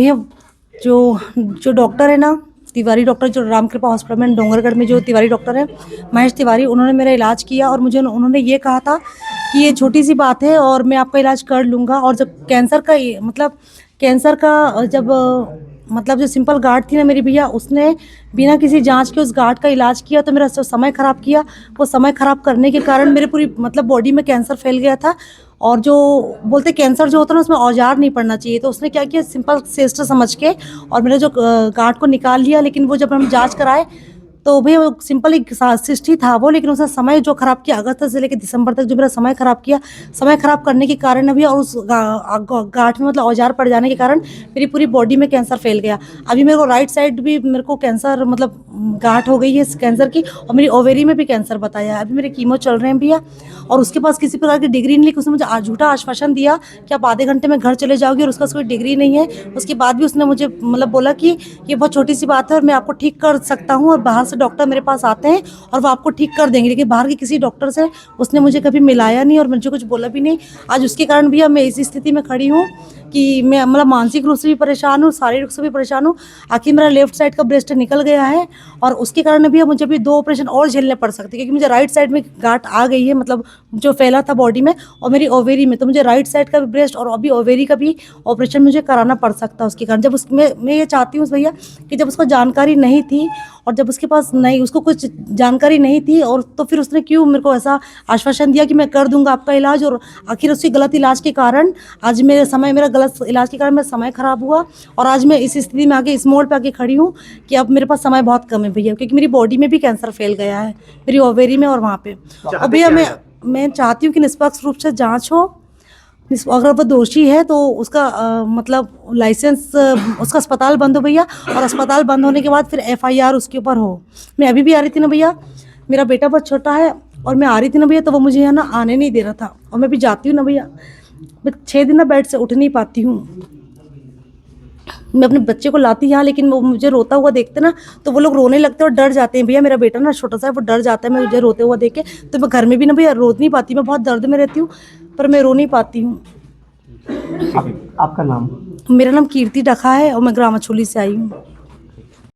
भैया जो जो डॉक्टर है ना, तिवारी डॉक्टर, जो राम कृपा हॉस्पिटल में डोंगरगढ़ में जो तिवारी डॉक्टर है, महेश तिवारी, उन्होंने मेरा इलाज किया और मुझे उन्होंने ये कहा था कि ये छोटी सी बात है और मैं आपका इलाज कर लूँगा। और जब कैंसर का जब मतलब जो सिंपल गार्ड थी ना मेरी भैया, उसने बिना किसी जांच के उस गार्ड का इलाज किया तो मेरा समय ख़राब किया। वो समय ख़राब करने के कारण मेरे पूरी मतलब बॉडी में कैंसर फैल गया था। और जो बोलते कैंसर जो होता है ना, उसमें औजार नहीं पड़ना चाहिए, तो उसने क्या किया, सिंपल सिस्टर समझ के और मेरे जो गार्ड को निकाल लिया। लेकिन वो जब हम जांच कराए तो भैया वो सिंपल एक सिस्ट ही था वो, लेकिन उसने समय जो खराब किया, अगस्त से लेकर दिसंबर तक जो मेरा समय खराब किया, समय खराब करने के कारण अभी, और उस गांठ में मतलब औजार पड़ जाने के कारण मेरी पूरी बॉडी में कैंसर फैल गया। अभी मेरे को राइट साइड भी मेरे को कैंसर मतलब गांठ हो गई है इस कैंसर की, और मेरी ओवेरी में भी कैंसर बताया है। अभी मेरे कीमो चल रहे हैं भैया, और उसके पास किसी प्रकार की डिग्री नहीं, लेकिन उसने मुझे झूठा आश्वासन दिया कि आप आधे घंटे में घर चले जाओगे, और उसका कोई डिग्री नहीं है। उसके बाद भी उसने मुझे मतलब बोला कि ये बहुत छोटी सी बात है और मैं आपको ठीक कर सकता हूँ, और बाहर से डॉक्टर मेरे पास आते हैं और वो आपको ठीक कर देंगे। लेकिन बाहर के किसी डॉक्टर से उसने मुझे कभी मिलाया नहीं और मुझे कुछ बोला भी नहीं। आज उसके कारण भी अब मैं इस स्थिति में खड़ी हूँ कि मैं मतलब मानसिक रूप से भी परेशान हूँ, शारीरिक रूप से भी परेशान हूँ। आखिर मेरा लेफ्ट साइड का ब्रेस्ट निकल गया है, और उसके कारण भी अब मुझे भी 2 ऑपरेशन और झेलने पड़ सकते हैं, क्योंकि मुझे राइट साइड में गांठ आ गई है, मतलब जो फैला था बॉडी में और मेरी ओवेरी में। तो मुझे राइट साइड का भी ब्रेस्ट और अभी ओवेरी का भी ऑपरेशन मुझे कराना पड़ सकता है उसके कारण। जब उसमें मैं ये चाहती हूँ भैया कि जब उसको जानकारी नहीं थी, और जब उसके पास नहीं, उसको कुछ जानकारी नहीं थी, और तो फिर उसने क्यों मेरे को ऐसा आश्वासन दिया कि मैं कर दूंगा आपका इलाज। और आखिर उसके गलत इलाज के कारण आज मेरा गलत इलाज के कारण मेरा समय खराब हुआ, और आज मैं इस स्थिति में आके इस मोड़ पे आके खड़ी हूँ कि अब मेरे पास समय बहुत कम है भैया, क्योंकि मेरी बॉडी में भी कैंसर फैल गया है, मेरी ओवेरी में और वहाँ पे। और भैया मैं चाहती हूँ कि निष्पक्ष रूप से जाँच हो। अगर वो दोषी है तो उसका मतलब लाइसेंस, उसका अस्पताल बंद हो भैया, और अस्पताल बंद होने के बाद फिर FIR उसके ऊपर हो। मैं अभी भी आ रही थी ना भैया, मेरा बेटा बहुत छोटा है और मैं आ रही थी ना भैया, तो वो मुझे है ना आने नहीं दे रहा था। और मैं भी जाती हूँ ना भैया, मैं 6 दिन ना बेड से उठ नहीं पाती हूँ। मैं अपने बच्चे को लाती यहाँ, लेकिन वो मुझे रोता हुआ देखते ना तो वो लोग रोने लगते हैं और डर जाते हैं भैया। मेरा बेटा ना छोटा सा है, वो डर जाता है मैं मुझे रोते हुआ देख के। तो मैं घर में भी ना भैया रो नहीं पाती, मैं बहुत दर्द में रहती हूँ, पर मैं रो नहीं पाती हूँ। आपका नाम? मेरा नाम कीर्ति डखा है और मैं ग्रामाचोली से आई हूँ।